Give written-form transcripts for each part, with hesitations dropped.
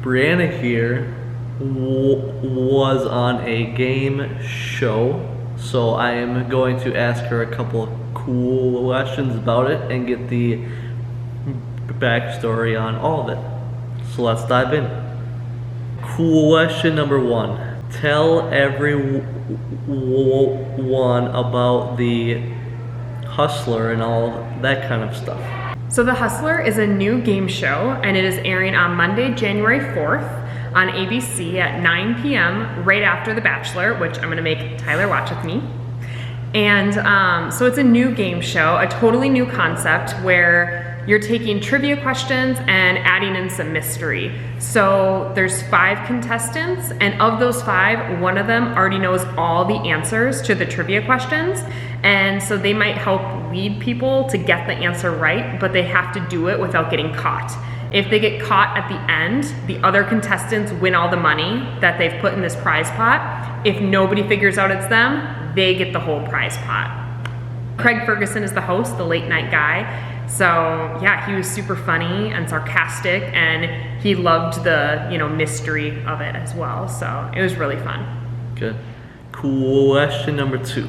Brianna here was on a game show, so I am going to ask her a couple of cool questions about it and get the backstory on all of it. So let's dive in. Question number 1. Tell everyone about the Hustler and all that kind of stuff. So The Hustler is a new game show, and it is airing on Monday, January 4th on ABC at 9 p.m. right after The Bachelor, which I'm gonna make Tyler watch with me. And so it's a new game show, a totally new concept where you're taking trivia questions and adding in some mystery. So there's 5 contestants, and of those 5, one of them already knows all the answers to the trivia questions. And so they might help lead people to get the answer right, but they have to do it without getting caught. If they get caught at the end, the other contestants win all the money that they've put in this prize pot. If nobody figures out it's them, they get the whole prize pot. Craig Ferguson is the host, the late night guy. So yeah, he was super funny and sarcastic, and he loved the, mystery of it as well. So it was really fun. Good. Question number 2.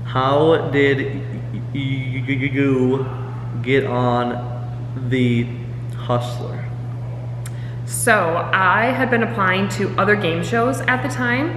How did you get on the Hustler? So I had been applying to other game shows at the time,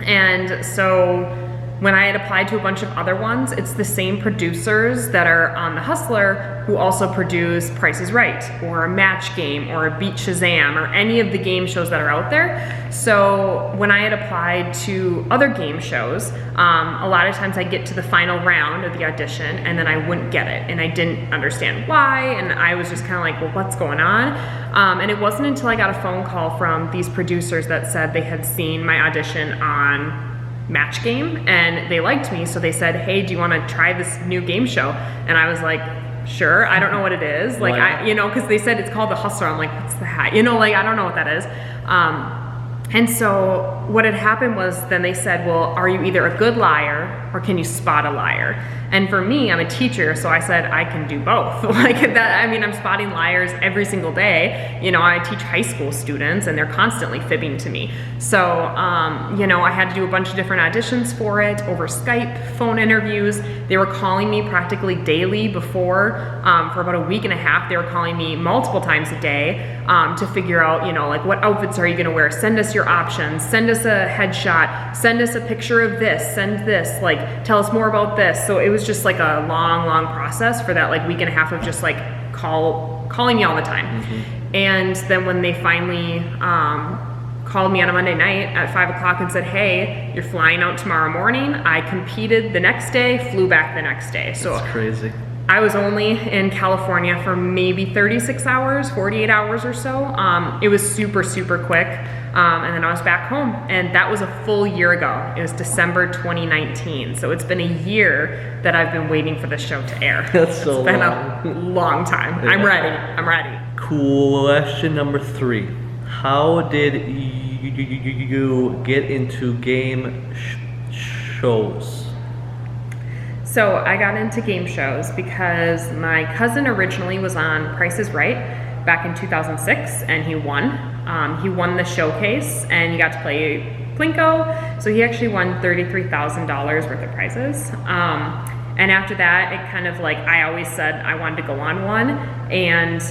and so when I had applied to a bunch of other ones, it's the same producers that are on The Hustler who also produce Price is Right, or Match Game, or Beat Shazam, or any of the game shows that are out there. So when I had applied to other game shows, a lot of times I'd get to the final round of the audition and then I wouldn't get it, and I didn't understand why, and I was just kind of like, well, what's going on? And it wasn't until I got a phone call from these producers that said they had seen my audition on Match Game and they liked me, so they said, hey, do you want to try this new game show? And I was like, sure. I don't know what it is, like, because they said it's called The Hustler. I'm like, what's that? I don't know what that is. And so what had happened was then they said, well, are you either a good liar or can you spot a liar? And for me, I'm a teacher, so I said I can do both. I'm spotting liars every single day. I teach high school students and they're constantly fibbing to me. So, I had to do a bunch of different auditions for it over Skype, phone interviews. They were calling me practically daily before, for about a week and a half. They were calling me multiple times a day to figure out, what outfits are you gonna wear? Send us your options, send us a headshot, send us a picture of this, send this, tell us more about this. So it was just like a long process for that week and a half of just calling me all the time. Mm-hmm. And then when they finally called me on a Monday night at 5 o'clock and said, hey, you're flying out tomorrow morning, I competed the next day, flew back the next day. So that's crazy. I was only in California for maybe 36 hours, 48 hours or so. It was super quick. And then I was back home, and that was a full year ago. It was December 2019. So it's been a year that I've been waiting for the show to air. That's so long. It's been a long time. Yeah. I'm ready. Question number 3. How did you get into game shows? So I got into game shows because my cousin originally was on Price is Right back in 2006, and he won. He won the showcase, and he got to play Plinko, so he actually won $33,000 worth of prizes. And after that, it kind of I always said I wanted to go on one, and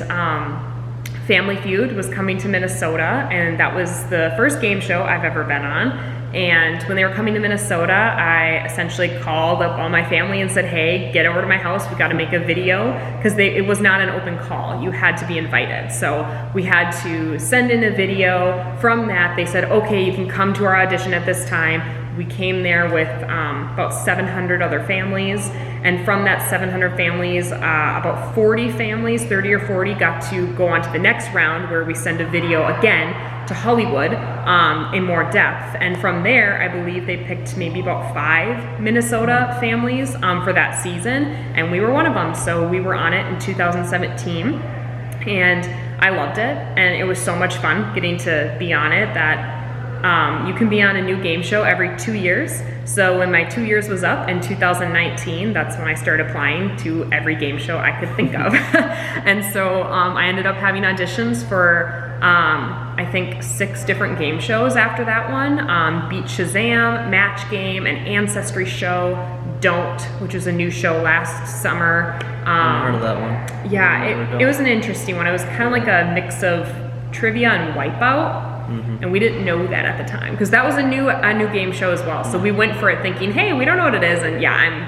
Family Feud was coming to Minnesota, and that was the first game show I've ever been on. And when they were coming to Minnesota, I essentially called up all my family and said, hey, get over to my house, we gotta make a video, because it was not an open call, you had to be invited. So we had to send in a video. From that, they said, okay, you can come to our audition at this time. We came there with about 700 other families, and from that 700 families, about 40 families, 30 or 40, got to go on to the next round where we send a video again to Hollywood in more depth. And from there, I believe they picked maybe about 5 Minnesota families for that season, and we were one of them. So we were on it in 2017, and I loved it, and it was so much fun getting to be on it that you can be on a new game show every 2 years. So when my 2 years was up in 2019, that's when I started applying to every game show I could think of. And so I ended up having auditions for think 6 different game shows after that one. Beat Shazam, Match Game, an Ancestry show, Don't, which was a new show last summer. I heard of that one. Yeah, it was an interesting one. It was kind of like a mix of trivia and Wipeout. And we didn't know that at the time because that was a new game show as well. So we went for it thinking, hey, we don't know what it is, and yeah,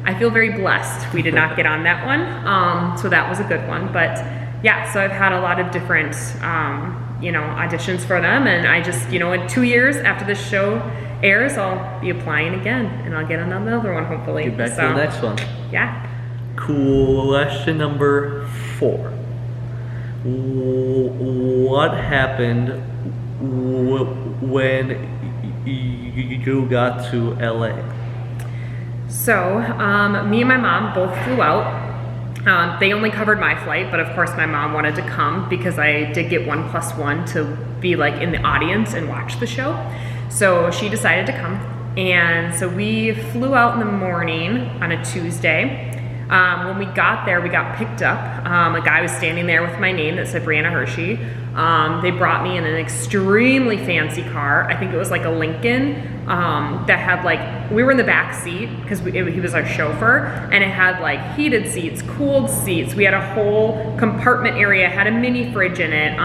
I feel very blessed we did not get on that one. So that was a good one. But yeah, so I've had a lot of different auditions for them, and I just in 2 years after this show airs, I'll be applying again, and I'll get another one hopefully. Get back to the next one. Yeah. Question number 4. What happened when you got to LA? So, me and my mom both flew out. They only covered my flight, but of course my mom wanted to come because I did get 1+1 to be like in the audience and watch the show. So she decided to come. And so we flew out in the morning on a Tuesday. When we got there, we got picked up. A guy was standing there with my name that said Brianna Hershey. They brought me in an extremely fancy car. I think it was like a Lincoln that had we were in the back seat because he was our chauffeur, and it had like heated seats, cooled seats. We had a whole compartment area, had a mini fridge in it.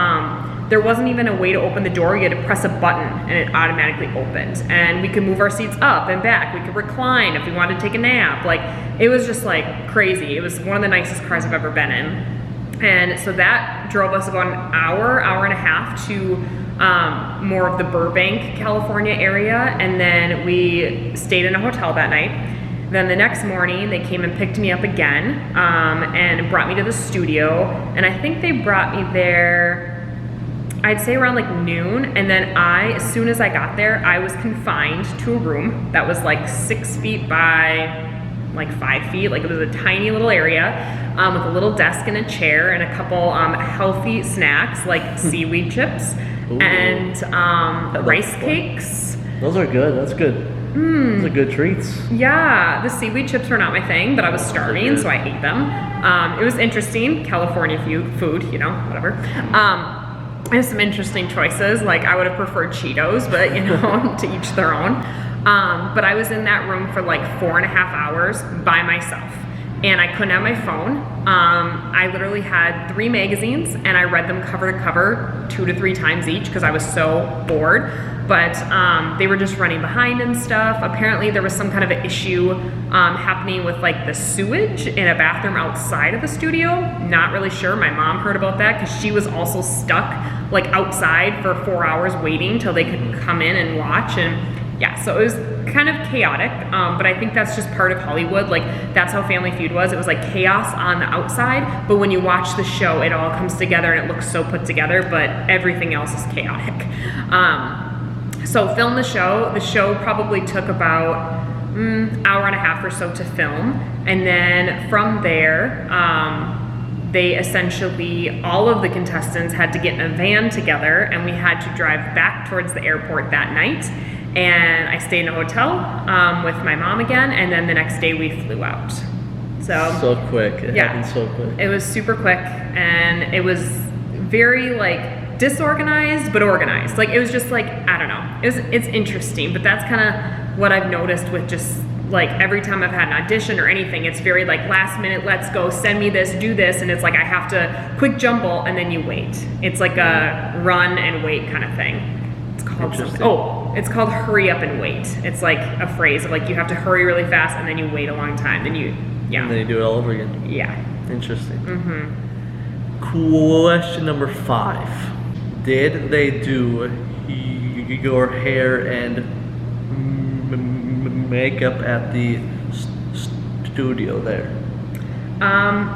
There wasn't even a way to open the door. You had to press a button and it automatically opened. And we could move our seats up and back. We could recline if we wanted to take a nap. It was just crazy. It was one of the nicest cars I've ever been in. And so that drove us about an hour and a half to more of the Burbank, California area. And then we stayed in a hotel that night. Then the next morning, they came and picked me up again and brought me to the studio. And I think they brought me there, I'd say around noon. And then as soon as I got there, I was confined to a room that was 6 feet by 5 feet. It was a tiny little area with a little desk and a chair and a couple healthy snacks like seaweed chips and rice cakes. Those are good. That's good. Those are good treats. Yeah, the seaweed chips were not my thing, but I was starving, so I ate them. It was interesting. California food, whatever. I have some interesting choices. I would have preferred Cheetos, but to each their own. But I was in that room for 4.5 hours by myself, and I couldn't have my phone. I literally had 3 magazines, and I read them cover to cover 2 to 3 times each because I was so bored. But they were just running behind and stuff. Apparently there was some kind of an issue happening with the sewage in a bathroom outside of the studio. Not really sure. My mom heard about that because she was also stuck outside for 4 hours waiting till they could come in and watch. And yeah, so it was kind of chaotic, but I think that's just part of Hollywood. That's how Family Feud was. It was chaos on the outside, but when you watch the show, it all comes together and it looks so put together, but everything else is chaotic. So film the show. The show probably took about hour and a half or so to film, and then from there, they essentially, all of the contestants had to get in a van together, and we had to drive back towards the airport that night. And I stayed in a hotel with my mom again, and then the next day we flew out. So quick. It happened so quick. It was super quick, and it was very disorganized but organized. It was just I don't know. It's interesting, but that's kind of what I've noticed with just every time I've had an audition or anything, it's very last minute, let's go, send me this, do this, and it's I have to quick jumble, and then you wait. It's a run and wait kind of thing. It's called something. Oh, it's called hurry up and wait. It's a phrase of you have to hurry really fast and then you wait a long time. Then you do it all over again. Yeah. Interesting. Question number 5. Did they do your hair and makeup at the studio there?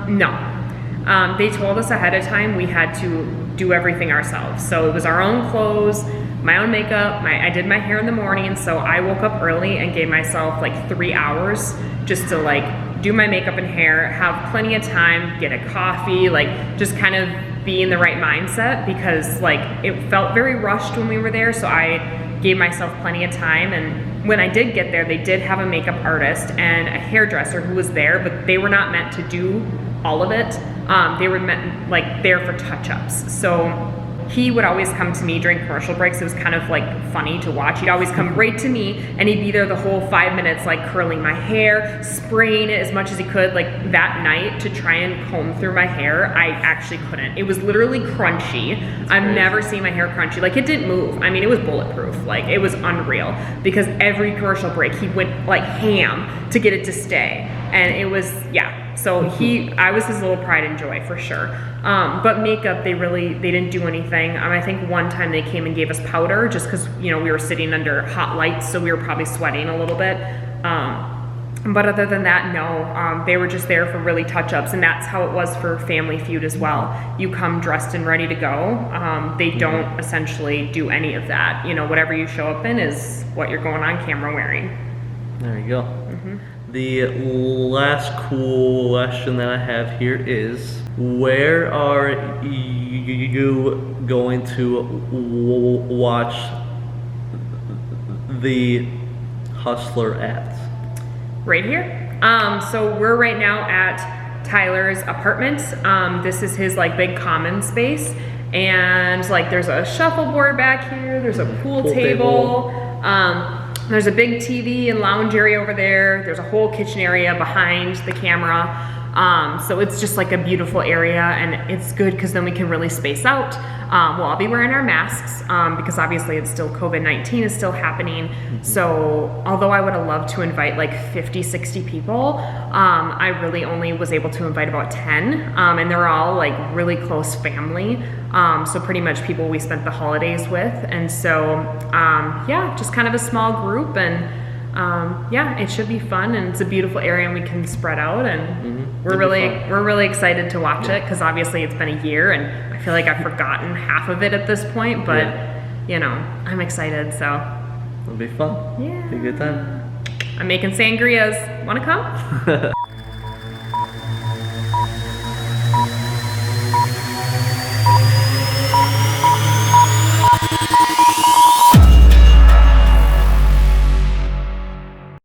No. They told us ahead of time we had to do everything ourselves. So it was our own clothes, my own makeup. I did my hair in the morning, so I woke up early and gave myself 3 hours just to do my makeup and hair, have plenty of time, get a coffee, just kind of be in the right mindset because it felt very rushed when we were there, so I gave myself plenty of time. And when I did get there, they did have a makeup artist and a hairdresser who was there, but they were not meant to do all of it. They were meant there for touch-ups. So he would always come to me during commercial breaks. It was kind of like funny to watch. He'd always come right to me and he'd be there the whole 5 minutes, like curling my hair, spraying it as much as he could. Like that night to try and comb through my hair, I actually couldn't. It was literally crunchy. I've never seen my hair crunchy. Like it didn't move. I mean, it was bulletproof. Like it was unreal because every commercial break he went like ham to get it to stay. And it was, yeah. So I was his little pride and joy for sure. But makeup, they didn't do anything. I think one time they came and gave us powder just because, you know, we were sitting under hot lights, so we were probably sweating a little bit. But other than that, no, they were just there for really touch-ups, and that's how it was for Family Feud as well. You come dressed and ready to go. They don't essentially do any of that. You know, whatever you show up in is what you're going on camera wearing. There you go. The last question that I have here is, where are you going to watch the Hustler at? Right here. So we're right now at Tyler's apartment. This is his like big common space, and like there's a shuffleboard back here. There's a pool table. There's a big TV and lounge area over there. There's a whole kitchen area behind the camera. So it's just like a beautiful area, and it's good because then we can really space out. We'll all be wearing our masks because obviously it's still COVID-19 is still happening. So although I would have loved to invite like 50, 60 people, I really only was able to invite about 10, and they're all like really close family. So pretty much people we spent the holidays with. And so, yeah, just kind of a small group, and yeah, it should be fun, and it's a beautiful area, and we can spread out, and we're really excited to watch it because obviously it's been a year, and I feel like I've forgotten half of it at this point, but you know, I'm excited, so it'll be fun. Yeah, be a good time. I'm making sangrias. Want to come?